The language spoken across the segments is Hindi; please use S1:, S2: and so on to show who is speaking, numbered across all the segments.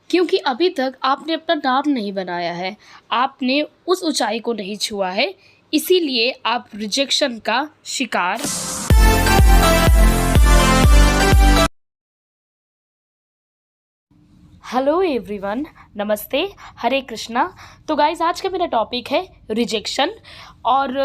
S1: क्योंकि अभी तक आपने अपना नाम नहीं बनाया है, आपने उस ऊंचाई को नहीं छुआ है, इसीलिए आप रिजेक्शन का शिकार। हेलो एवरीवन, नमस्ते, हरे कृष्णा। तो गाइज आज का मेरा टॉपिक है रिजेक्शन और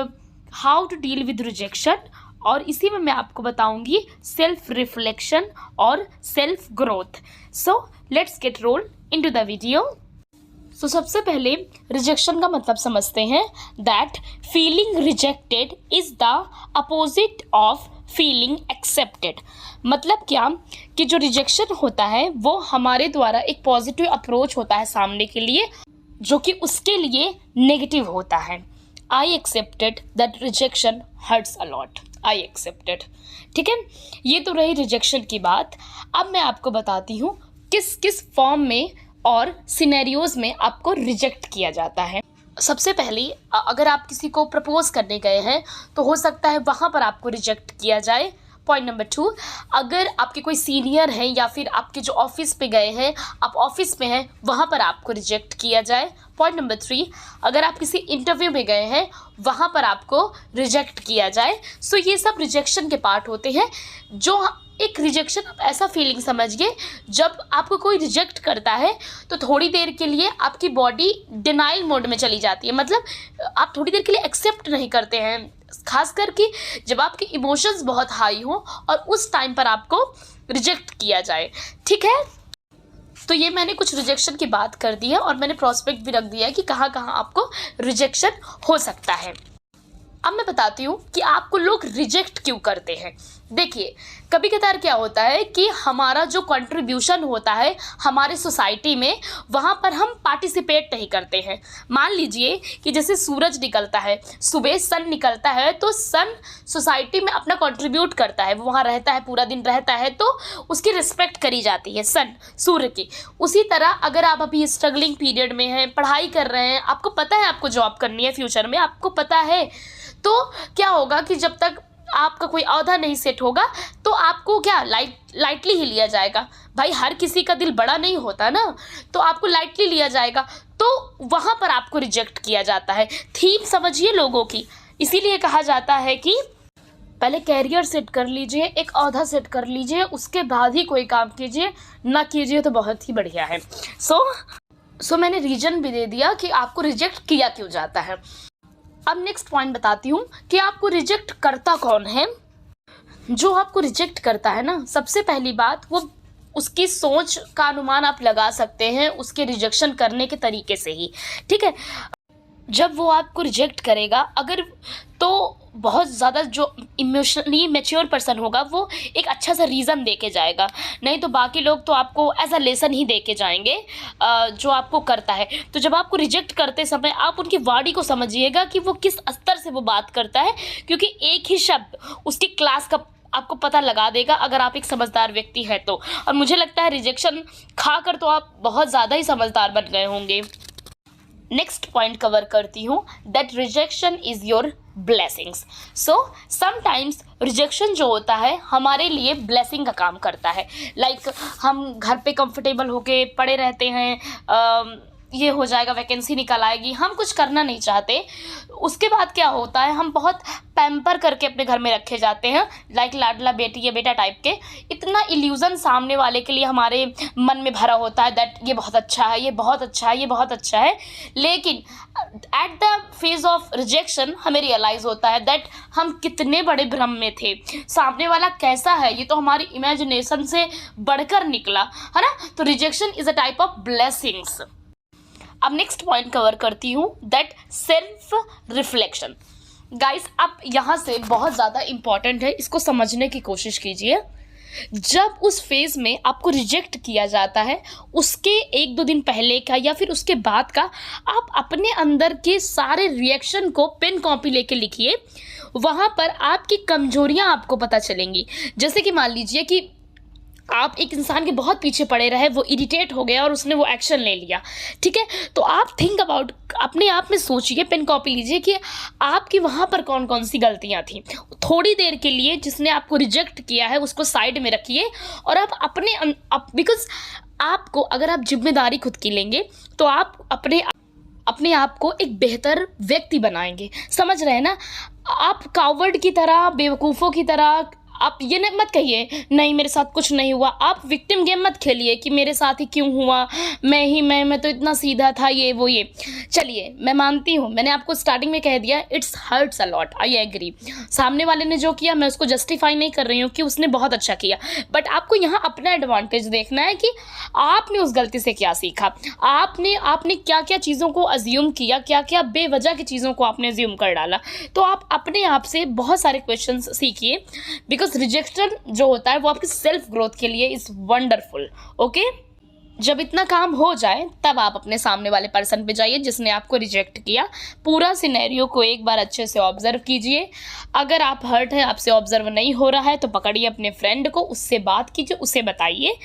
S1: how to deal with rejection, और इसी में मैं आपको बताऊंगी सेल्फ रिफ्लेक्शन और self growth. So let's get roll into the video. So सबसे पहले रिजेक्शन का मतलब समझते हैं। That feeling rejected is the opposite of feeling accepted. मतलब क्या कि जो रिजेक्शन होता है वो हमारे द्वारा एक पॉजिटिव अप्रोच होता है सामने के लिए, जो कि उसके लिए नेगेटिव होता है। I accepted that rejection hurts a lot. I accepted. ठीक है, ये तो रही रिजेक्शन की बात। अब मैं आपको बताती हूँ किस किस फॉर्म में और सिनेरियोज में आपको रिजेक्ट किया जाता है। सबसे पहले अगर आप किसी को प्रपोज करने गए हैं तो हो सकता है वहाँ पर आपको रिजेक्ट किया जाए। पॉइंट नंबर 2, अगर आपके कोई सीनियर हैं या फिर आपके जो ऑफिस पे गए हैं, आप ऑफिस में हैं, वहाँ पर आपको रिजेक्ट किया जाए। पॉइंट नंबर 3, अगर आप किसी इंटरव्यू में गए हैं वहाँ पर आपको रिजेक्ट किया जाए। सो ये सब रिजेक्शन के पार्ट होते हैं। जो एक रिजेक्शन आप ऐसा फीलिंग समझिए, जब आपको कोई रिजेक्ट करता है तो थोड़ी देर के लिए आपकी बॉडी डिनाइल मोड में चली जाती है। मतलब आप थोड़ी देर के लिए एक्सेप्ट नहीं करते हैं, खास करके जब आपके इमोशंस बहुत हाई हो और उस टाइम पर आपको रिजेक्ट किया जाए। ठीक है, तो ये मैंने कुछ रिजेक्शन की बात कर दी है और मैंने प्रोस्पेक्ट भी रख दिया है कि कहाँ कहाँ आपको रिजेक्शन हो सकता है। अब मैं बताती हूँ कि आपको लोग रिजेक्ट क्यों करते हैं। देखिए, कभी कभार क्या होता है कि हमारा जो कंट्रीब्यूशन होता है हमारे सोसाइटी में, वहाँ पर हम पार्टिसिपेट नहीं करते हैं। मान लीजिए कि जैसे सूरज निकलता है, सुबह सन निकलता है, तो सन सोसाइटी में अपना कंट्रीब्यूट करता है, वो वहाँ रहता है, पूरा दिन रहता है, तो उसकी रिस्पेक्ट करी जाती है सन, सूर्य की। उसी तरह अगर आप अभी स्ट्रगलिंग पीरियड में हैं, पढ़ाई कर रहे हैं, आपको पता है आपको जॉब करनी है फ्यूचर में, आपको पता है, तो क्या होगा कि जब तक आपका कोई औहदा नहीं सेट होगा तो आपको क्या लाइटली ही लिया जाएगा। भाई हर किसी का दिल बड़ा नहीं होता ना, तो आपको लाइटली लिया जाएगा, तो वहाँ पर आपको रिजेक्ट किया जाता है। थीम समझिए लोगों की। इसीलिए कहा जाता है कि पहले कैरियर सेट कर लीजिए, एक औहदा सेट कर लीजिए, उसके बाद ही कोई काम कीजिए, ना कीजिए तो बहुत ही बढ़िया है। सो मैंने रीजन भी दे दिया कि आपको रिजेक्ट किया क्यों जाता है। अब नेक्स्ट पॉइंट बताती हूँ कि आपको रिजेक्ट करता कौन है। जो आपको रिजेक्ट करता है ना, सबसे पहली बात, वो उसकी सोच का अनुमान आप लगा सकते हैं उसके रिजेक्शन करने के तरीके से ही। ठीक है, जब वो आपको रिजेक्ट करेगा, अगर तो बहुत ज़्यादा जो इमोशनली मैच्योर पर्सन होगा वो एक अच्छा सा रीज़न दे के जाएगा, नहीं तो बाकी लोग तो आपको एज अ लेसन ही दे के जाएंगे जो आपको करता है। तो जब आपको रिजेक्ट करते समय आप उनकी बॉडी को समझिएगा कि वो किस स्तर से वो बात करता है, क्योंकि एक ही शब्द उसकी क्लास का आपको पता लगा देगा अगर आप एक समझदार व्यक्ति हैं तो। और मुझे लगता है रिजेक्शन खाकर तो आप बहुत ज़्यादा ही समझदार बन गए होंगे। नेक्स्ट पॉइंट कवर करती हूँ, that rejection is your blessings. So sometimes rejection जो होता है हमारे लिए ब्लेसिंग का काम करता है। लाइक हम घर पे कंफर्टेबल होके पड़े रहते हैं, ये हो जाएगा, वैकेंसी निकल आएगी, हम कुछ करना नहीं चाहते। उसके बाद क्या होता है, हम बहुत पैम्पर करके अपने घर में रखे जाते हैं, लाइक लाडला बेटी या बेटा टाइप के। इतना इल्यूज़न सामने वाले के लिए हमारे मन में भरा होता है दैट ये बहुत अच्छा है, ये बहुत अच्छा है, ये बहुत अच्छा है। लेकिन at the phase of rejection हमें रियलाइज़ होता है दैट हम कितने बड़े भ्रम में थे, सामने वाला कैसा है ये तो हमारी इमेजिनेशन से बढ़कर निकला, है ना। तो rejection is a type of blessings. अब नेक्स्ट पॉइंट कवर करती हूँ, दैट सेल्फ रिफ्लेक्शन। गाइस, अब यहाँ से बहुत ज़्यादा इम्पॉर्टेंट है, इसको समझने की कोशिश कीजिए। जब उस फेज़ में आपको रिजेक्ट किया जाता है, उसके 1-2 दिन पहले का या फिर उसके बाद का आप अपने अंदर के सारे रिएक्शन को पेन कॉपी लेके लिखिए। वहाँ पर आपकी कमजोरियाँ आपको पता चलेंगी। जैसे कि मान लीजिए कि आप एक इंसान के बहुत पीछे पड़े रहे, वो इरिटेट हो गया और उसने वो एक्शन ले लिया, ठीक है। तो आप थिंक अबाउट, अपने आप में सोचिए, पेन कॉपी लीजिए कि आपकी वहाँ पर कौन कौन सी गलतियाँ थी। थोड़ी देर के लिए जिसने आपको रिजेक्ट किया है उसको साइड में रखिए और आप बिकॉज आपको, अगर आप जिम्मेदारी खुद की लेंगे तो आप अपने आप को एक बेहतर व्यक्ति बनाएंगे, समझ रहे हैं ना। आप कावर्ड की तरह, बेवकूफ़ों की तरह आप ये मत कहिए नहीं मेरे साथ कुछ नहीं हुआ। आप विक्टिम गेम मत खेलिए कि मेरे साथ ही क्यों हुआ, मैं तो इतना सीधा था, ये वो ये। चलिए, मैं मानती हूँ, मैंने आपको स्टार्टिंग में कह दिया, it's hurts a lot, I agree. सामने वाले ने जो किया मैं उसको जस्टिफाई नहीं कर रही हूँ कि उसने बहुत अच्छा किया, बट आपको यहाँ अपना एडवांटेज देखना है कि आपने उस गलती से क्या सीखा। आपने क्या क्या चीज़ों को अज्यूम किया, क्या क्या बेवजह की चीज़ों को आपने अज्यूम कर डाला। तो आप अपने आप से बहुत सारे क्वेश्चन सीखिए, बिकॉज रिजेक्शन जो होता है वो आपकी सेल्फ ग्रोथ के लिए इज वंडरफुल। ओके, जब इतना काम हो जाए तब आप अपने सामने वाले पर्सन पे जाइए जिसने आपको रिजेक्ट किया। पूरा सिनेरियो को एक बार अच्छे से ऑब्जर्व कीजिए। अगर आप हर्ट है, आपसे ऑब्जर्व नहीं हो रहा है, तो पकड़िए अपने फ्रेंड को, उससे बात कीजिए, उसे बताइए,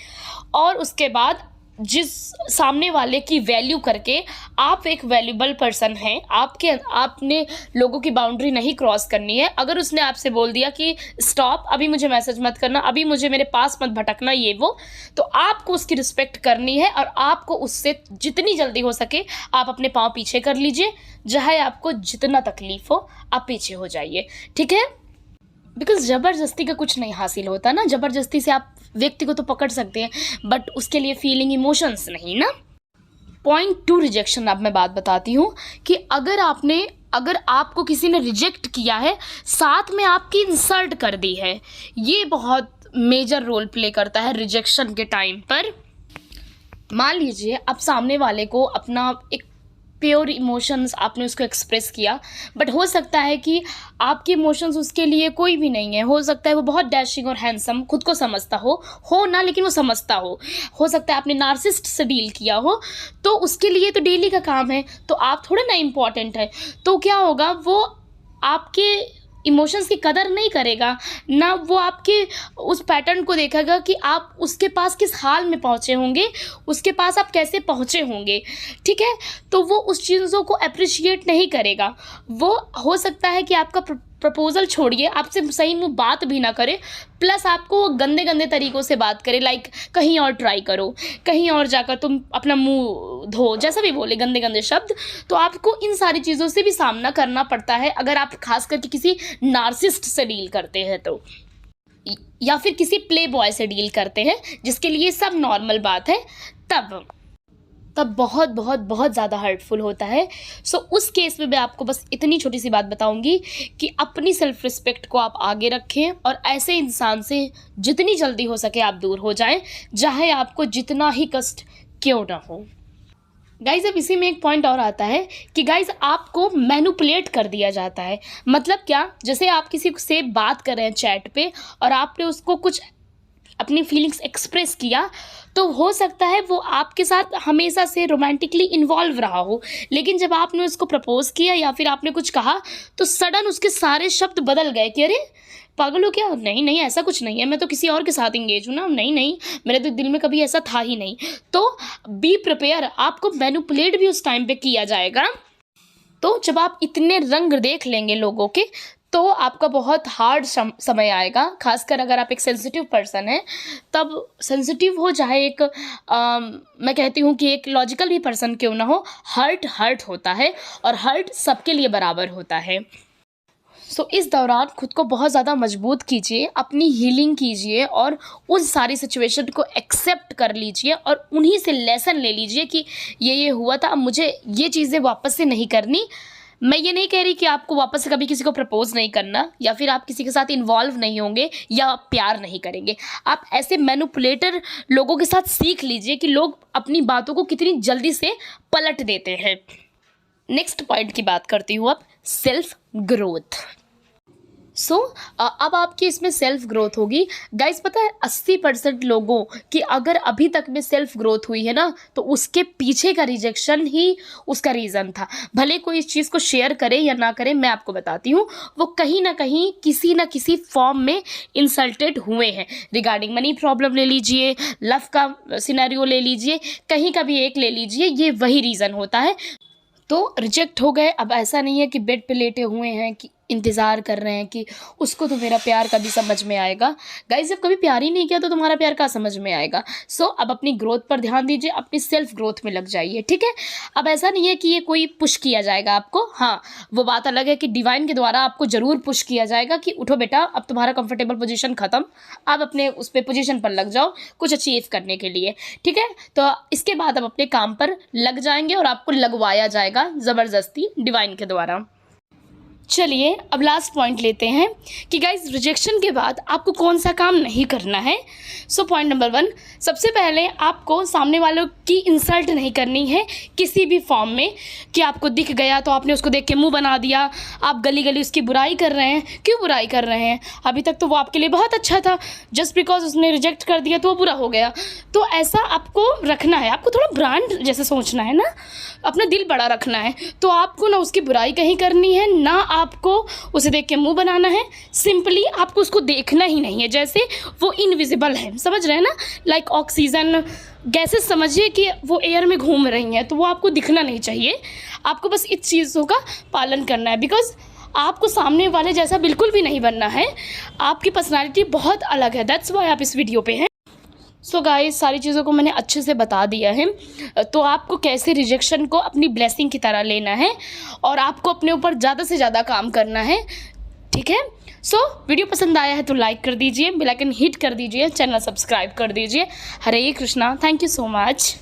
S1: और उसके बाद जिस सामने वाले की वैल्यू करके आप एक वैल्यूबल पर्सन हैं, आपने लोगों की बाउंड्री नहीं क्रॉस करनी है। अगर उसने आपसे बोल दिया कि स्टॉप, अभी मुझे मैसेज मत करना, अभी मुझे मेरे पास मत भटकना, ये वो, तो आपको उसकी रिस्पेक्ट करनी है और आपको उससे जितनी जल्दी हो सके आप अपने पाँव पीछे कर लीजिए। चाहे आपको जितना तकलीफ हो, आप पीछे हो जाइए, ठीक है। बिकॉज ज़बरदस्ती का कुछ नहीं हासिल होता ना। ज़बरदस्ती से आप व्यक्ति को तो पकड़ सकते हैं, बट उसके लिए फीलिंग, इमोशंस नहीं ना। Point 2 rejection. अब मैं बात बताती हूँ कि अगर आपको किसी ने रिजेक्ट किया है, साथ में आपकी इंसल्ट कर दी है, ये बहुत मेजर रोल प्ले करता है रिजेक्शन के टाइम पर। मान लीजिए आप सामने वाले को अपना एक प्योर इमोशंस आपने उसको एक्सप्रेस किया, बट हो सकता है कि आपके इमोशंस उसके लिए कोई भी नहीं है। हो सकता है वो बहुत डैशिंग और हैंडसम, खुद को समझता हो ना, लेकिन वो समझता हो सकता है आपने नार्सिसिस्ट से डील किया हो, तो उसके लिए तो डेली का काम है, तो आप थोड़ा ना इम्पॉर्टेंट है। तो क्या होगा, वो आपके इमोशंस की कदर नहीं करेगा ना, वो आपके उस पैटर्न को देखेगा कि आप उसके पास किस हाल में पहुँचे होंगे, उसके पास आप कैसे पहुँचे होंगे, ठीक है। तो वो उस चीज़ों को अप्रिशिएट नहीं करेगा। वो हो सकता है कि आपका प्रपोजल छोड़िए, आपसे सही मुँह बात भी ना करे, प्लस आपको गंदे गंदे तरीक़ों से बात करे, लाइक कहीं और ट्राई करो, कहीं और जाकर तुम अपना मुंह धो, जैसा भी बोले गंदे गंदे शब्द। तो आपको इन सारी चीज़ों से भी सामना करना पड़ता है अगर आप खास करके किसी नार्सिसिस्ट से डील करते हैं तो, या फिर किसी प्ले बॉय से डील करते हैं जिसके लिए सब नॉर्मल बात है, तब बहुत बहुत बहुत ज़्यादा हर्टफुल होता है। सो उस केस में मैं आपको बस इतनी छोटी सी बात बताऊंगी कि अपनी सेल्फ रिस्पेक्ट को आप आगे रखें और ऐसे इंसान से जितनी जल्दी हो सके आप दूर हो जाएं, चाहे आपको जितना ही कष्ट क्यों ना हो। गाइज, अब इसी में एक पॉइंट और आता है कि गाइज आपको मैनिपुलेट कर दिया जाता है। मतलब क्या, जैसे आप किसी से बात कर रहे हैं चैट पे और आपने उसको कुछ अपनी फीलिंग्स एक्सप्रेस किया, तो हो सकता है वो आपके साथ हमेशा से रोमांटिकली इन्वॉल्व रहा हो, लेकिन जब आपने उसको प्रपोज किया या फिर आपने कुछ कहा तो सडन उसके सारे शब्द बदल गए कि अरे पागल हो क्या, नहीं नहीं ऐसा कुछ नहीं है, मैं तो किसी और के साथ इंगेज हूँ ना, नहीं नहीं मेरे तो दिल में कभी ऐसा था ही नहीं। तो बी प्रिपेयर, आपको मैनिपुलेट भी उस टाइम पे किया जाएगा। तो जब आप इतने रंग देख लेंगे लोगों के, तो आपका बहुत हार्ड समय आएगा, खासकर अगर आप एक सेंसिटिव पर्सन हैं। तब सेंसिटिव हो चाहे एक मैं कहती हूँ कि एक लॉजिकल भी पर्सन क्यों ना हो, हर्ट होता है और हर्ट सबके लिए बराबर होता है। सो इस दौरान खुद को बहुत ज़्यादा मजबूत कीजिए, अपनी हीलिंग कीजिए और उन सारी सिचुएशन को एक्सेप्ट कर लीजिए और उन्हीं से लेसन ले लीजिए कि ये हुआ था, अब मुझे ये चीज़ें वापस से नहीं करनी। मैं ये नहीं कह रही कि आपको वापस से कभी किसी को प्रपोज नहीं करना या फिर आप किसी के साथ इन्वॉल्व नहीं होंगे या प्यार नहीं करेंगे। आप ऐसे मैनिपुलेटर लोगों के साथ सीख लीजिए कि लोग अपनी बातों को कितनी जल्दी से पलट देते हैं। नेक्स्ट पॉइंट की बात करती हूँ अब, सेल्फ ग्रोथ। सो अब आपकी इसमें सेल्फ ग्रोथ होगी। गाइस पता है 80% लोगों की अगर अभी तक में सेल्फ ग्रोथ हुई है ना, तो उसके पीछे का रिजेक्शन ही उसका रीज़न था। भले कोई इस चीज़ को शेयर करे या ना करे, मैं आपको बताती हूँ, वो कहीं ना कहीं किसी ना किसी फॉर्म में इंसल्टेड हुए हैं। रिगार्डिंग मनी प्रॉब्लम ले लीजिए, लव का सिनेरियो ले लीजिए, कहीं का भी एक ले लीजिए, ये वही रीज़न होता है। तो रिजेक्ट हो गए। अब ऐसा नहीं है कि बेड पे लेटे हुए हैं कि इंतज़ार कर रहे हैं कि उसको तो मेरा प्यार कभी समझ में आएगा। गाइस जब कभी प्यार ही नहीं किया तो तुम्हारा प्यार कहाँ समझ में आएगा। सो अब अपनी ग्रोथ पर ध्यान दीजिए, अपनी सेल्फ ग्रोथ में लग जाइए, ठीक है। अब ऐसा नहीं है कि ये कोई पुश किया जाएगा आपको, हाँ वो बात अलग है कि डिवाइन के द्वारा आपको ज़रूर पुश किया जाएगा कि उठो बेटा, अब तुम्हारा कंफर्टेबल पोजीशन ख़त्म, अब अपने उस पर पोजीशन पर लग जाओ कुछ अचीव करने के लिए, ठीक है। तो इसके बाद अब अपने काम पर लग जाएंगे और आपको लगवाया जाएगा ज़बरदस्ती डिवाइन के द्वारा। चलिए अब लास्ट पॉइंट लेते हैं कि गाइज रिजेक्शन के बाद आपको कौन सा काम नहीं करना है। सो पॉइंट नंबर 1, सबसे पहले आपको सामने वालों की इंसल्ट नहीं करनी है किसी भी फॉर्म में, कि आपको दिख गया तो आपने उसको देख के मुंह बना दिया, आप गली गली उसकी बुराई कर रहे हैं। क्यों बुराई कर रहे हैं? अभी तक तो वो आपके लिए बहुत अच्छा था, जस्ट बिकॉज उसने रिजेक्ट कर दिया तो वो बुरा हो गया। तो ऐसा आपको रखना है, आपको थोड़ा ब्रांड जैसे सोचना है ना, अपना दिल बड़ा रखना है। तो आपको ना उसकी बुराई कहीं करनी है, ना आपको उसे देख के मुंह बनाना है, सिंपली आपको उसको देखना ही नहीं है, जैसे वो इनविजिबल है, समझ रहे हैं ना, लाइक ऑक्सीजन गैसेस समझिए कि वो एयर में घूम रही हैं, तो वो आपको दिखना नहीं चाहिए। आपको बस इस चीज़ों का पालन करना है, बिकॉज आपको सामने वाले जैसा बिल्कुल भी नहीं बनना है। आपकी पर्सनालिटी बहुत अलग है, दैट्स वाई आप इस वीडियो पे हैं। सो गाइस सारी चीज़ों को मैंने अच्छे से बता दिया है। तो आपको कैसे रिजेक्शन को अपनी ब्लेसिंग की तरह लेना है और आपको अपने ऊपर ज़्यादा से ज़्यादा काम करना है, ठीक है। सो वीडियो पसंद आया है तो लाइक कर दीजिए, बेल आइकन हिट कर दीजिए, चैनल सब्सक्राइब कर दीजिए। Hare Krishna, thank you so much.